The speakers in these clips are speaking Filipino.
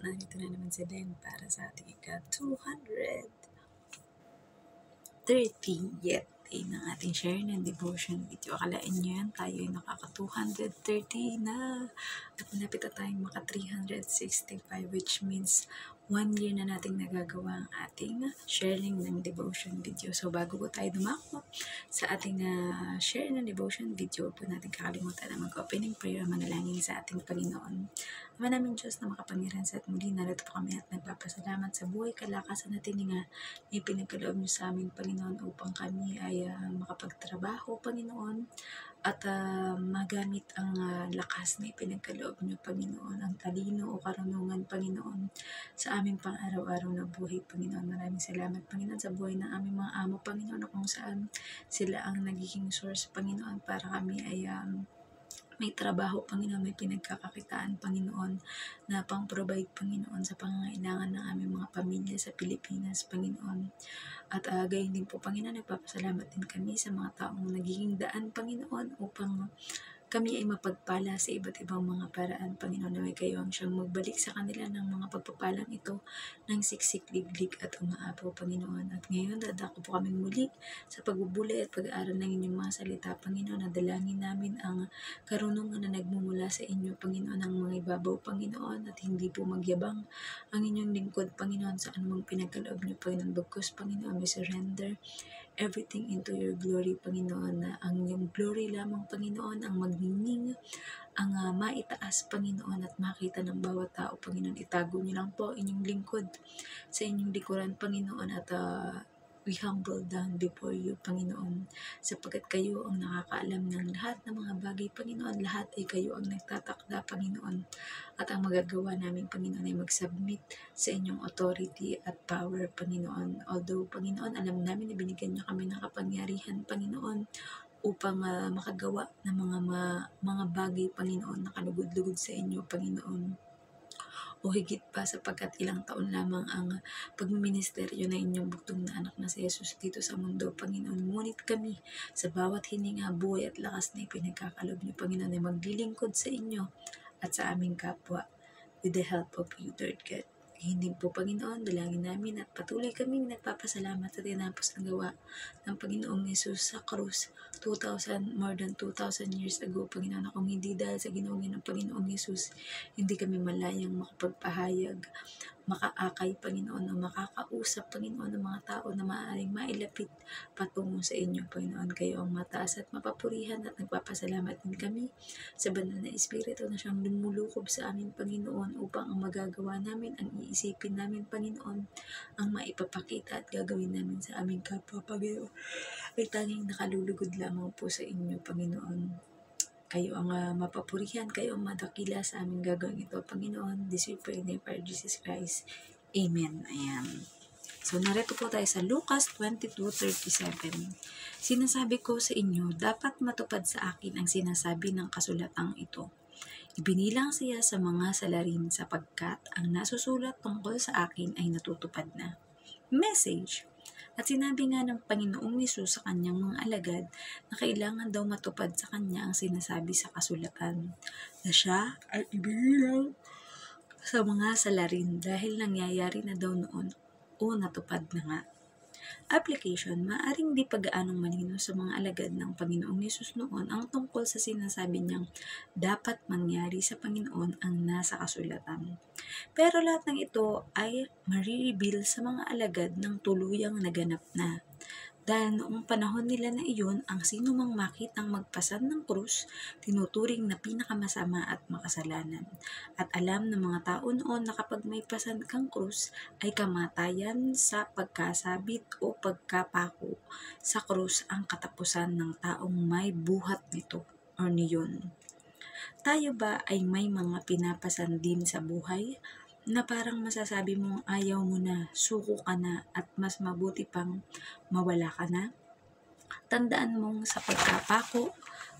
nandito na naman si Ben para sa ating ika-230th day ng ating share ng devotion video. Akalain nyo yan, tayo ay nakaka-230 na. At malapit na tayong maka-365, which means 1 year na nating nagagawa ang ating sharing ng devotion video. So bago po tayo dumako sa ating share ng devotion video, po natin kakalimutan na mag-opening prayer, manalangin sa ating Panginoon. Ama namin Diyos na makapangyarihan sa at muli, narito po kami at nagpapasalamat sa buhay, kalakasan at tininga na ipinagkaloob niyo sa amin, Panginoon, upang kami ay makapagtrabaho, Panginoon, at magamit ang lakas na ipinagkaloob niyo, Panginoon, ang talino o karunungan, Panginoon, sa aming pang-araw-araw na buhay, Panginoon. Maraming salamat, Panginoon, sa buhay ng aming mga amo, Panginoon, kung saan sila ang nagiging source, Panginoon, para kami ay may trabaho, Panginoon, may pinagkakakitaan, Panginoon, na pang-provide, Panginoon, sa pangangailangan ng aming mga pamilya sa Pilipinas, Panginoon. At gayon din po, Panginoon, nagpapasalamat din kami sa mga taong nagiging daan, Panginoon, upang kami ay mapagpala sa iba't ibang mga paraan, Panginoon, na may kayo ang siyang magbalik sa kanila ng mga pagpapalang ito ng siksik, liglig at umaapaw, Panginoon. At ngayon, dadako po kami muli sa pagbubulay at pag-aaral ng inyong mga salita, Panginoon. Nadalangin namin ang karunungan na nagmumula sa inyo, Panginoon, ang mga ibabaw, Panginoon, at hindi po magyabang ang inyong lingkod, Panginoon, sa anumang pinagkaloob niyo, Panginoon. Bagkus, Panginoon, we surrender everything into your glory, Panginoon, na ang iyong glory lamang, Panginoon, ang magniningning, ang maitaas, Panginoon, at makita ng bawat tao, Panginoon. Itago niyo lang po inyong lingkod sa inyong likuran, Panginoon, at we humble down before you, Panginoon, sapagkat kayo ang nakakaalam ng lahat ng mga bagay, Panginoon. Lahat ay kayo ang nagtatakda, Panginoon, at ang magagawa namin, Panginoon, ay mag-submit sa inyong authority at power, Panginoon. Although, Panginoon, alam namin na binigyan niyo kami ng kapangyarihan, Panginoon, upang makagawa ng mga bagay, Panginoon, na kalugod-lugod sa inyo, Panginoon. O higit pa, sapagkat ilang taon lamang ang pagmiministeryo na inyong buktong na anak na si Jesus dito sa mundo, Panginoon. Ngunit kami, sa bawat hininga, buhay at lakas na ipinagkakalob niyo, Panginoon, ay maglilingkod sa inyo at sa aming kapwa with the help of you, Lord God. Hindi po, Panginoon, dalangin namin at patuloy kaming nagpapasalamat sa tinapos na gawa ng Panginoong Yesus sa krus more than 2,000 years ago, Panginoon. Kung hindi dahil sa ginawa ng Panginoong Yesus, hindi kami malayang makapagpahayag, makaakay, Panginoon, o makakausap, Panginoon, ng mga tao na maaaring mailapit patungo sa inyo, Panginoon. Kayo ang mataas at mapapurihan, at nagpapasalamat din kami sa banal na Espiritu na siyang lumulukob sa amin, Panginoon, upang ang magagawa namin, ang iisipin namin, Panginoon, ang maipapakita at gagawin namin sa aming kapwa, Panginoon, ay tanging nakalulugod lamang po sa inyo, Panginoon. Kayo ang mapapurihan, kayo ang madakila sa aming gagawin ito, Panginoon. This we pray in the name of Jesus Christ. Amen. Ayan. So, narito po tayo sa Lucas 22:37. Sinasabi ko sa inyo, dapat matupad sa akin ang sinasabi ng kasulatang ito. Ibinilang siya sa mga salarin sapagkat ang nasusulat tungkol sa akin ay natutupad na. Message. At sinabi nga ng Panginoong Hesus sa kanyang mga alagad na kailangan daw matupad sa kanya ang sinasabi sa kasulatan, na siya ay ibinilang sa mga salarin dahil nangyayari na daw noon o natupad na nga. Application, maaring di pag-aanong malino sa mga alagad ng Panginoong Hesus noon ang tungkol sa sinasabi niyang dapat mangyari sa Panginoon ang nasa kasulatan. Pero lahat ng ito ay marireveal sa mga alagad ng tuluyang naganap na. Dahil noong panahon nila na iyon, ang sino mang makitang magpasan ng krus, tinuturing na pinakamasama at makasalanan. At alam ng mga tao noon na kapag may pasan kang krus, ay kamatayan sa pagkasabit o pagkapako sa krus ang katapusan ng taong may buhat nito o niyon. Tayo ba ay may mga pinapasan din sa buhay na parang masasabi mong ayaw mo na, suko ka na, at mas mabuti pang mawala ka na? Tandaan mong sa pagkapako,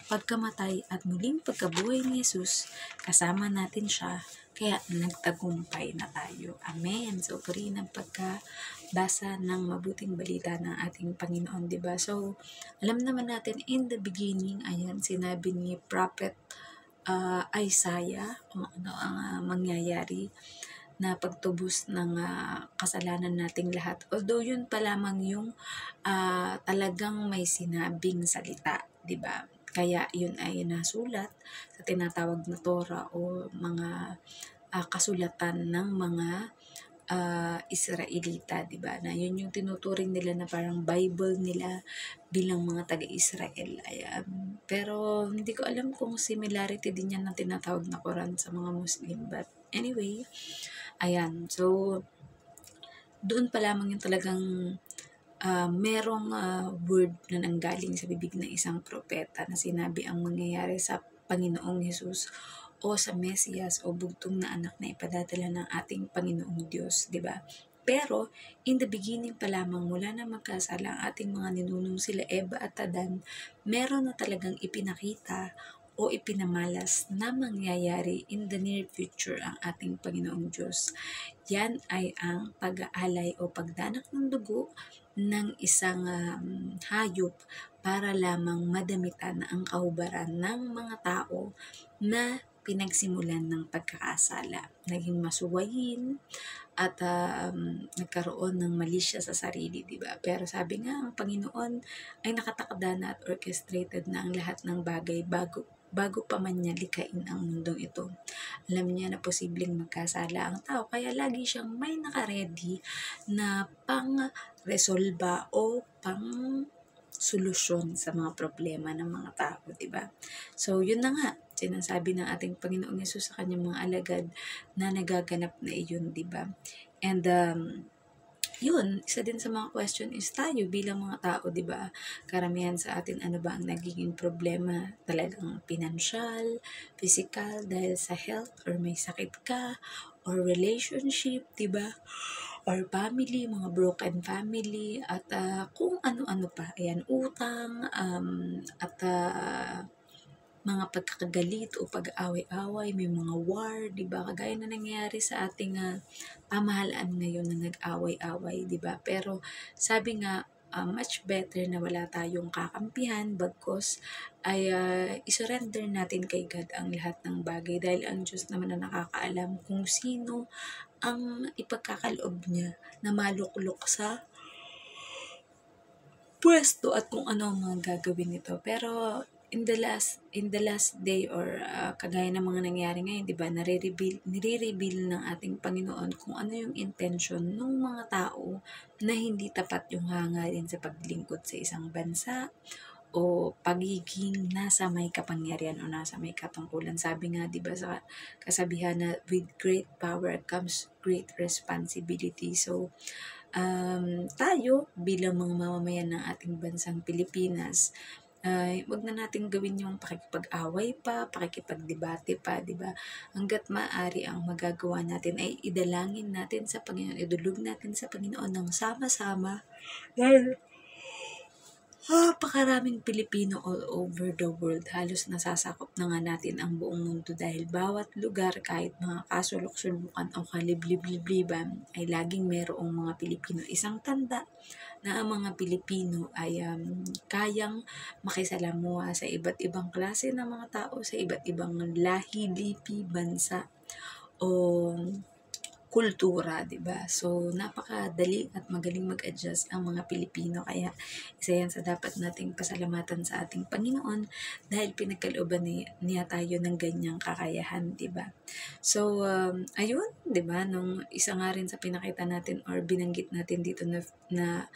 pagkamatay at muling pagkabuhay ni Jesus, kasama natin siya, kaya nagtagumpay na tayo. Amen. So, purihin ang pagkabasa ng mabuting balita ng ating Panginoon, diba? So, alam naman natin, in the beginning, ayan, sinabi ni Prophet Isaiah kung ano ang mangyayari, na pagtubos ng kasalanan nating lahat. Although yun pa lamang yung talagang may sinabing salita, 'di ba? Kaya yun ay nasulat sa tinatawag na Torah o mga kasulatan ng mga Israelita, 'di ba? Na yun yung tinuturing nila na parang Bible nila bilang mga taga-Israel. Pero hindi ko alam kung similarity din yan ng tinatawag na Quran sa mga Muslim. But anyway, ayan. So, doon pa lamang yung talagang merong word na nanggaling sa bibig ng isang propeta na sinabi ang mangyayari sa Panginoong Hesus o sa Mesiyas o bugtong na anak na ipadadala ng ating Panginoong Diyos, di ba? Pero, in the beginning pa lamang mula na magkasala ang ating mga ninunong sila Eva at Adan, meron na talagang ipinakita o ipinamalas na mangyayari in the near future ang ating Panginoong Diyos. Yan ay ang pag-aalay o pagdanak ng dugo ng isang hayop para lamang madamitan ang kahubaran ng mga tao na pinagsimulan ng pagkakasala. Naging masuwayin at nagkaroon ng mali siya sa sarili, di ba? Pero sabi nga, ang Panginoon ay nakatakda na at orchestrated na ang lahat ng bagay bago pa man niya likain ang mundong ito. Alam niya na posibleng magkasala ang tao, kaya lagi siyang may nakaredy na pang-resolba o pang-solusyon sa mga problema ng mga tao, di ba? So, yun na nga, sinasabi ng ating Panginoong Hesus sa kanyang mga alagad na nagaganap na iyon, di ba? And yun, isa din sa mga question is tayo bilang mga tao, di ba? Karamihan sa atin, ano ba ang nagiging problema? Talagang financial, physical, dahil sa health, or may sakit ka, or relationship, di ba? Or family, mga broken family, at kung ano-ano pa. Ayan, utang, at mga pagkakagalit o pag-away-away, may mga war, di ba? Kagaya na nangyayari sa ating pamahalaan ngayon na nag-away-away, di ba? Pero sabi nga, much better na wala tayong kakampihan bagkos ay isurrender natin kay God ang lahat ng bagay dahil ang Diyos naman na nakakaalam kung sino ang ipagkakaloob niya na maluklok sa pwesto at kung ano ang mga gagawin nito. Pero in the last day or kagaya ng mga nangyari ngayon, 'di ba? Nire-reveal ng ating Panginoon kung ano yung intention ng mga tao na hindi tapat yung hangarin sa paglingkod sa isang bansa o pagiging nasa may kapangyarihan o nasa may katungkulan. Sabi nga, 'di ba, sa kasabihan na with great power comes great responsibility. So, tayo bilang mga mamamayan ng ating bansang Pilipinas, ay wag na natin gawin yung pakikipag-away pa, pakikipagdebate pa, di ba? Hanggat maaari ang magagawa natin ay idalangin natin sa Panginoon, idulog natin sa Panginoon ng sama-sama. Dahil napakaraming Pilipino all over the world, halos nasasakop na nga natin ang buong mundo dahil bawat lugar, kahit mga kasulok-sulukan o kaliblib-libliban, ay laging merong mga Pilipino. Isang tanda na ang mga Pilipino ay kayang makisalamuha sa iba't ibang klase ng mga tao, sa iba't ibang lahi, lipi, bansa o kultura, 'di ba? So, napakadali at magaling mag-adjust ang mga Pilipino. Kaya, isa yan sa dapat nating pasalamatan sa ating Panginoon dahil pinagkalooban niya tayo ng ganyang kakayahan, 'di ba? So, ayun, 'di ba? Nung isa nga rin sa pinakita natin or binanggit natin dito na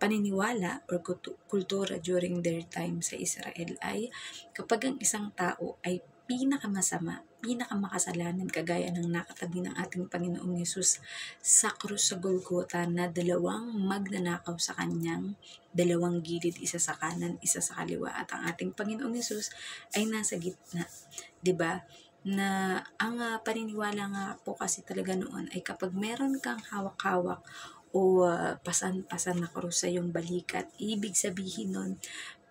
paniniwala or kultura during their time sa Israel ay kapag ang isang tao ay pinakamasama, pinakamakasalanan kagaya ng nakatabi ng ating Panginoong Hesus sa krus sa Golgota na dalawang magnanakaw sa kanyang dalawang gilid, isa sa kanan, isa sa kaliwa, at ang ating Panginoong Hesus ay nasa gitna, 'di ba? Na ang paniniwala nga po kasi talaga noon ay kapag meron kang hawak-hawak o pasan-pasan na krus sa iyong balikat, ibig sabihin nun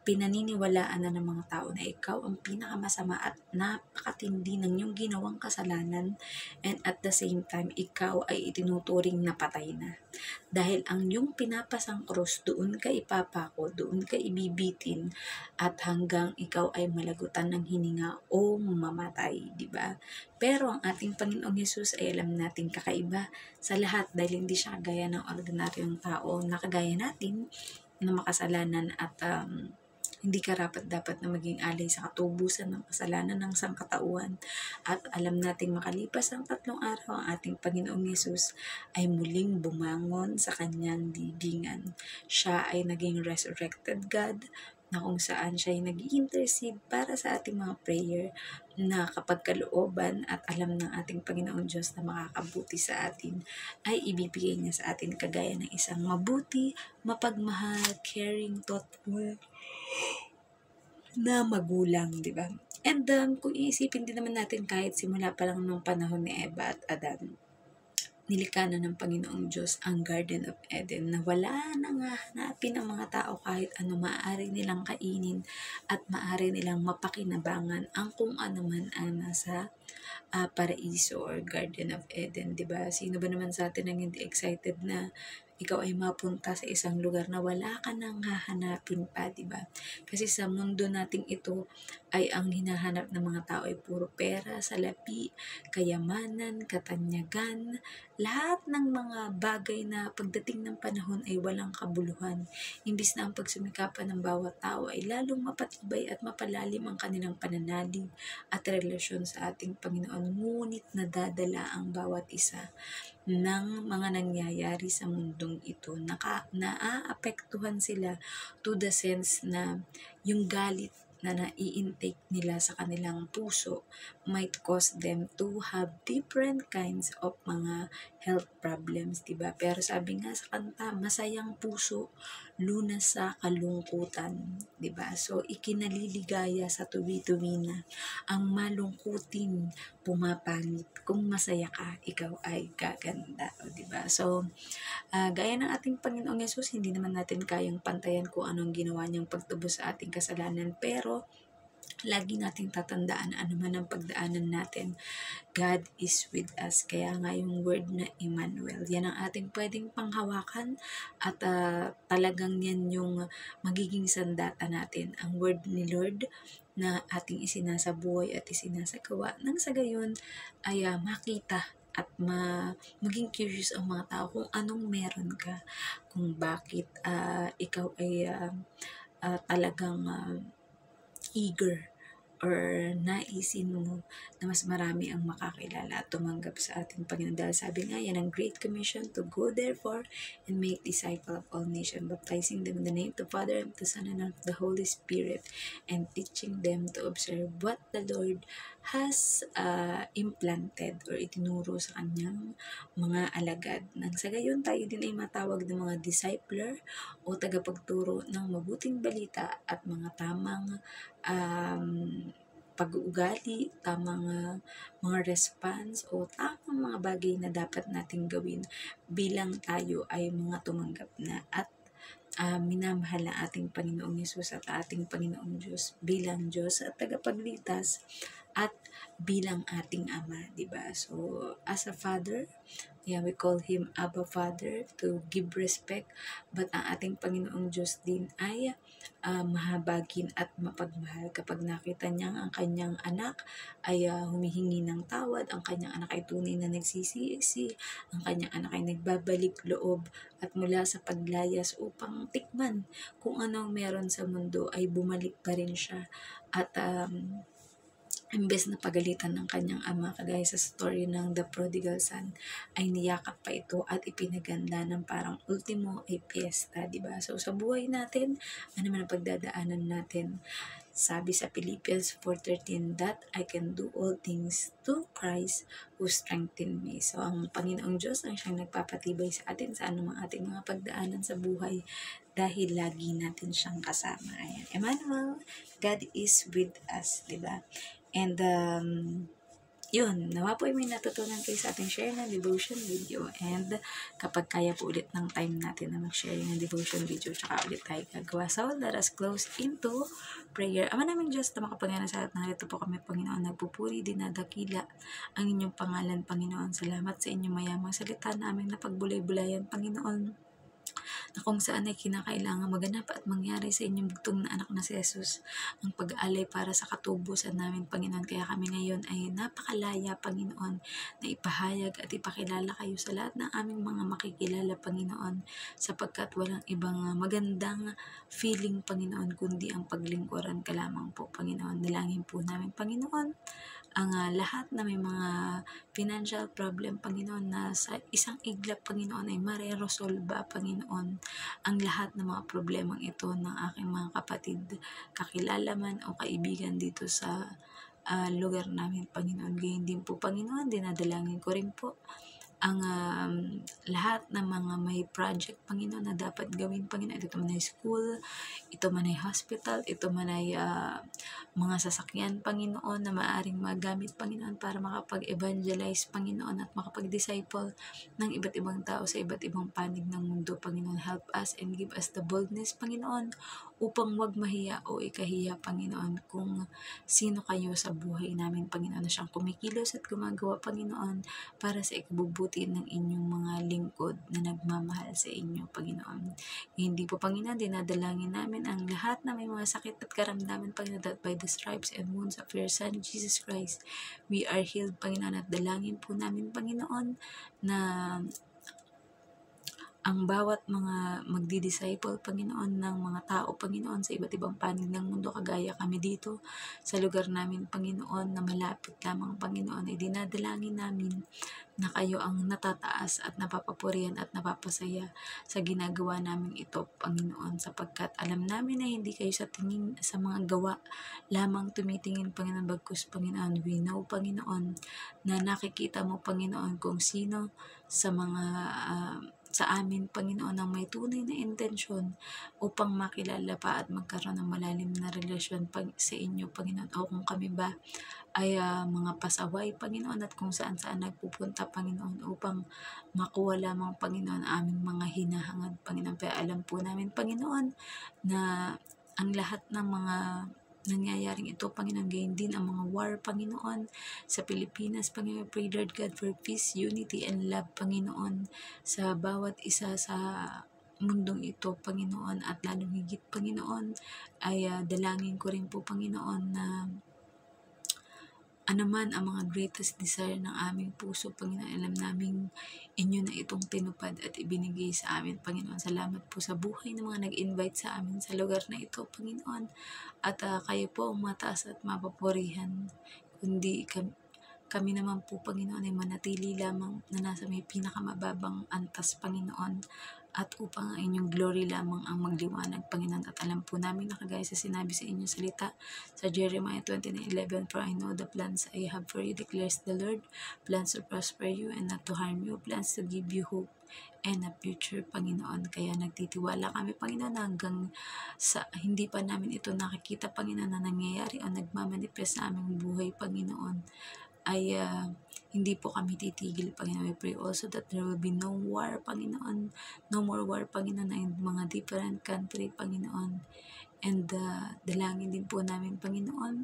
pinaniniwalaan na ng mga tao na ikaw ang pinakamasama at napakatindi ng iyong ginawang kasalanan, and at the same time, ikaw ay itinuturing na patay na. Dahil ang iyong pinapasang krus, doon ka ipapako, doon ka ibibitin, at hanggang ikaw ay malagutan ng hininga o mamatay, di ba? Pero ang ating Panginoong Yesus ay alam natin kakaiba sa lahat dahil hindi siya kagaya ng ordinaryong tao na kagaya natin na makasalanan at hindi karapat-dapat na maging alay sa katubusan ng kasalanan ng sangkatauhan. At alam nating makalipas ang 3 araw, ang ating Panginoong Yesus ay muling bumangon sa kanyang libingan. Siya ay naging resurrected God, na kung saan siya ay nag-intercede para sa ating mga prayer na kapag kalooban at alam ng ating Panginoong Diyos na makakabuti sa atin, ay ibibigay niya sa atin kagaya ng isang mabuti, mapagmahal, caring, thoughtful na magulang, di ba? And kung iisipin din naman natin kahit simula pa lang nung panahon ni Eva at Adan, nilikha na ng Panginoong Diyos ang Garden of Eden na wala nang hahanapin ang mga tao kahit ano maaari nilang kainin at maaari nilang mapakinabangan ang kung ano man ang nasa paraiso or Garden of Eden, di ba? Sino ba naman sa atin ang hindi excited na ikaw ay mapunta sa isang lugar na wala ka nang hahanapin pa, di ba? Kasi sa mundo nating ito ay ang hinahanap ng mga tao ay puro pera, salapi, kayamanan, katanyagan, lahat ng mga bagay na pagdating ng panahon ay walang kabuluhan. Imbis na ang pagsumikapan ng bawat tao ay lalong mapatibay at mapalalim ang kanilang pananalig at relasyon sa ating Panginoon. Ngunit nadadala ang bawat isa ng mga nangyayari sa mundong ito. Naaapektuhan sila to the sense na yung galit na nai-intake nila sa kanilang puso might cause them to have different kinds of mga health problems, diba? Pero sabi nga sa kanta, masayang puso, lunas sa kalungkutan, diba? So, ikinaliligaya sa tuwi-tuwi na ang malungkutin pumapangit. Kung masaya ka, ikaw ay gaganda, diba? So, gaya ng ating Panginoong Yesus, hindi naman natin kayang pantayan kung anong ginawa niyang pagtubos sa ating kasalanan, pero lagi nating tatandaan ano man ang pagdaanan natin, God is with us. Kaya nga yung word na Emmanuel, yan ang ating pwedeng panghawakan at talagang yan yung magiging sandata natin. Ang word ni Lord na ating isinasabuhay at isinasagawa. Nang sa gayon ay makita at maging curious ang mga tao kung anong meron ka, kung bakit ikaw ay talagang eager or naisin mo na mas marami ang makakilala at tumanggap sa ating Panginoon. Dahil sabi nga yan ang Great Commission to go therefore and make disciple of all nations, baptizing them in the name of the Father, and the Son, and of the Holy Spirit, and teaching them to observe what the Lord has implanted or itinuro sa kanyang mga alagad. Nang sa gayon tayo din ay matawag ng mga discipler o tagapagturo ng mabuting balita at mga tamang pag-uugali, tamang mga response o tamang mga bagay na dapat nating gawin bilang tayo ay mga tumanggap na at minamahal na ating Panginoong Yesus at ating Panginoong Diyos bilang Diyos at tagapagligtas at bilang ating Ama, diba? So, as a Father, we call Him Abba Father to give respect, but ang ating Panginoong Diyos din ay mahabagin at mapagmahal kapag nakita niya ang kanyang anak ay humihingi ng tawad, ang kanyang anak ay tunay na nagsisisi, ang kanyang anak ay nagbabalik loob at mula sa paglayas upang tikman kung anong meron sa mundo ay bumalik pa rin siya at imbes na pagalitan ng kanyang ama, kagaya sa story ng The Prodigal Son, ay niyakap pa ito at ipinaganda ng parang ultimo ay piyesta, diba? So, sa buhay natin, ano man ang pagdadaanan natin, sabi sa Philippians 4:13, that I can do all things through Christ who strengthen me. So, ang Panginoong Diyos ang siyang nagpapatibay sa atin sa anumang ating mga pagdaanan sa buhay dahil lagi natin siyang kasama. Ayan. Emmanuel, God is with us, diba? And yun, nawa po ay may natutunan kayo sa ating share ng devotion video. And kapag kaya po ulit ng time natin na mag-share ng devotion video, tsaka ulit tayo gagawa. So, let us close into prayer. Ama naming Diyos na makapangyarihan sa lahat, narito po kami, Panginoon, nagpupuri, dinadakila ang inyong pangalan, Panginoon. Salamat sa inyong mayamang salita namin na pagbulay-bulayan, Panginoon, na kung saan ay kinakailangan maganap at mangyari sa inyong bugtong na anak na si Jesus ang pag-aalay para sa katubusan namin, Panginoon. Kaya kami ngayon ay napakalaya, Panginoon, na ipahayag at ipakilala kayo sa lahat ng aming mga makikilala, Panginoon, sapagkat walang ibang magandang feeling, Panginoon, kundi ang paglingkuran ka lamang po, Panginoon. Dalangin po namin, Panginoon, ang lahat na may mga financial problem, Panginoon, na sa isang iglap, Panginoon, ay mareresolba, Panginoon, ang lahat ng mga problemang ito ng aking mga kapatid, kakilala man o kaibigan dito sa lugar namin, Panginoon. Gayon din po, Panginoon, dinadalangin ko rin po ang lahat ng mga may project, Panginoon, na dapat gawin, Panginoon. Ito man ay school, ito man ay hospital, ito man ay mga sasakyan, Panginoon, na maaring magamit, Panginoon, para makapag-evangelize, Panginoon, at makapag-disciple ng iba't ibang tao sa iba't ibang panig ng mundo, Panginoon. Help us and give us the boldness, Panginoon, upang wag mahiya o ikahiya, Panginoon, kung sino kayo sa buhay namin, Panginoon, na siyang kumikilos at gumagawa, Panginoon, para sa ikabubuti ng inyong mga lingkod na nagmamahal sa inyo, Panginoon. Hindi po, Panginoon, dinadalangin namin ang lahat na may mga sakit at karamdaman, Panginoon, that by the stripes and wounds of your Son, Jesus Christ, we are healed, Panginoon. At dalangin po namin, Panginoon, na ang bawat mga magdi-disciple, Panginoon, ng mga tao, Panginoon, sa iba't ibang panig ng mundo, kagaya kami dito sa lugar namin, Panginoon, na malapit lamang, Panginoon, ay dinadalangin namin na kayo ang natataas at napapapurihan at napapasaya sa ginagawa namin ito, Panginoon, sapagkat alam namin na hindi kayo sa tingin sa mga gawa lamang tumitingin, Panginoon, bagkus, Panginoon, we know, Panginoon, na nakikita mo, Panginoon, kung sino sa mga sa amin, Panginoon, ang may tunay na intensyon upang makilala pa at magkaroon ng malalim na relasyon sa inyo, Panginoon. O kung kami ba ay mga pasaway, Panginoon, at kung saan-saan nagpupunta, Panginoon, upang makuha lamang, Panginoon, aming mga hinahangad, Panginoon. Kaya alam po namin, Panginoon, na ang lahat ng mga nangyayaring ito, Panginoon, gayon din ang mga war, Panginoon, sa Pilipinas, Panginoon. Pray, Lord God, for peace, unity, and love, Panginoon, sa bawat isa sa mundong ito, Panginoon, at lalong higit, Panginoon, ay dalangin ko rin po, Panginoon, na ano man ang mga greatest desire ng aming puso, Panginoon, alam naming inyo na itong tinupad at ibinigay sa amin, Panginoon. Salamat po sa buhay ng mga nag-invite sa amin sa lugar na ito, Panginoon. At kayo po ang mataas at mapapurihan, kundi kami naman po, Panginoon, ay manatili lamang na nasa may pinakamababang antas, Panginoon, at upang ang inyong glory lamang ang magliwanag, Panginoon. At alam po namin na kagaya sa sinabi sa inyong salita sa Jeremiah 29:11, for I know the plans I have for you, declares the Lord, plans to prosper you and not to harm you, plans to give you hope and a future, Panginoon. Kaya nagtitiwala kami, Panginoon, hanggang sa hindi pa namin ito nakikita, Panginoon, na nangyayari o nagmamanifest sa aming buhay, Panginoon, ay hindi po kami titigil, Panginoon. We pray also that there will be no war, Panginoon, no more war, Panginoon, in mga different country, Panginoon. And dalangin din po namin, Panginoon,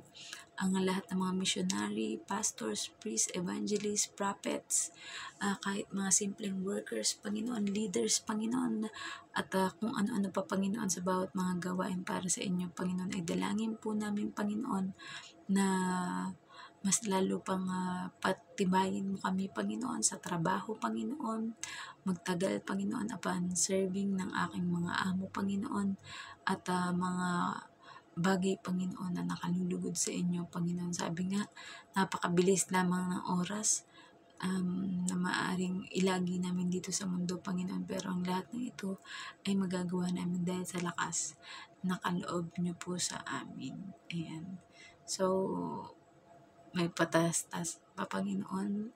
ang lahat ng mga missionary, pastors, priests, evangelists, prophets, kahit mga simpleng workers, Panginoon, leaders, Panginoon, at kung ano-ano pa, Panginoon, sa bawat mga gawain para sa inyo, Panginoon, ay dalangin po namin, Panginoon, na mas lalo pang patibayin mo kami, Panginoon, sa trabaho, Panginoon. Magtagal, Panginoon, upon serving ng aking mga amo, Panginoon, at mga bagay, Panginoon, na nakalulugod sa inyo, Panginoon. Sabi nga, napakabilis lamang ng oras na maaring ilagi namin dito sa mundo, Panginoon. Pero ang lahat ng ito ay magagawa namin dahil sa lakas na kaloob niyo po sa amin. Ayan. So, may patas-tas pa, Panginoon,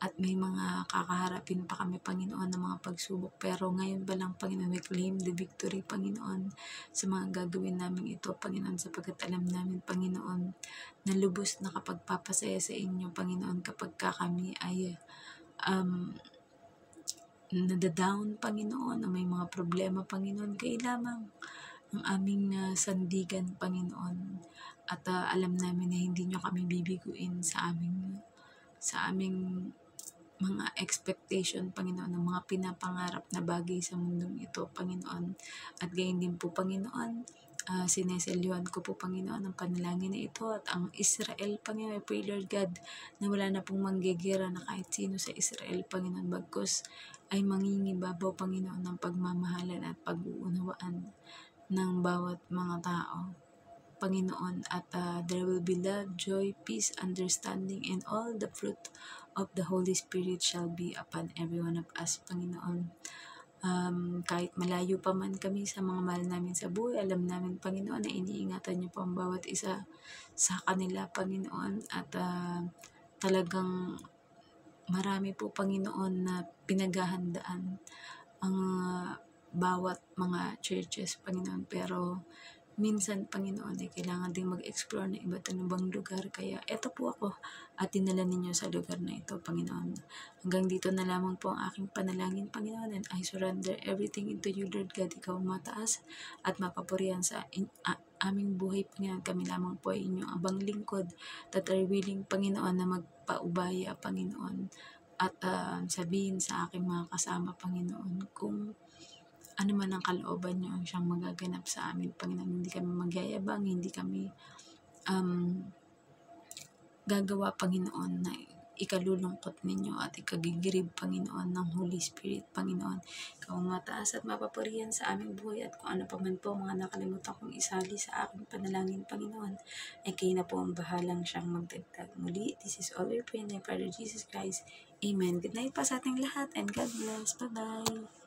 at may mga kakaharapin pa kami, Panginoon, ng mga pagsubok. Pero ngayon ba lang, Panginoon, we claim the victory, Panginoon, sa mga gagawin namin ito, Panginoon, sapagkat alam namin, Panginoon, na lubos na kapagpapasaya sa inyo, Panginoon, kapag kami ay nadadown, Panginoon, na may mga problema, Panginoon, kayo lamang ang aming sandigan, Panginoon. At alam namin na hindi nyo kami bibiguin sa aming mga expectation, Panginoon, ng mga pinapangarap na bagay sa mundong ito, Panginoon. At gayon din po, Panginoon, sineselyuhan ko po, Panginoon, ang panalangin na ito at ang Israel, Panginoon. I pray, Lord God, na wala na pong manggigira na kahit sino sa Israel, Panginoon, bagkus ay mangingibabaw, Panginoon, ng pagmamahalan at pag-uunawaan ng bawat mga tao, Panginoon, at there will be love, joy, peace, understanding, and all the fruit of the Holy Spirit shall be upon every one of us, Panginoon. Kahit malayo pa man kami sa mga mahal namin sa buhay, alam namin, Panginoon, na iniingatan niyo po ang bawat isa sa kanila, Panginoon, at talagang marami po, Panginoon, na pinaghahandaan ang bawat mga churches, Panginoon, pero minsan, Panginoon, ay kailangan din mag-explore ng iba't ibang lugar. Kaya eto po ako at dinala ninyo sa lugar na ito, Panginoon. Hanggang dito na lamang po ang aking panalangin, Panginoon, and I surrender everything into you, Lord God. Ikaw ang mataas at mapapurihan sa aming buhay, Panginoon. Kami lamang po ay inyong abang lingkod that are willing, Panginoon, na magpaubaya, Panginoon, at sabihin sa aking mga kasama, Panginoon, kung ano man ang kalooban niyo ang siyang magaganap sa amin, Panginoon. Hindi kami magyayabang, hindi kami gagawa, Panginoon, na ikalulungkot ninyo at ikagigirib, Panginoon, ng Holy Spirit, Panginoon. Ikaw ang mataas at mapapurihan sa aming buhay, at kung ano pa man po mga nakalimutan kong isali sa aking panalangin, Panginoon, ay kayo na po ang bahalang siyang magdagdag. Muli, this is all we pray in the Father Jesus Christ. Amen. Good night pa sa ating lahat, and God bless. Bye-bye.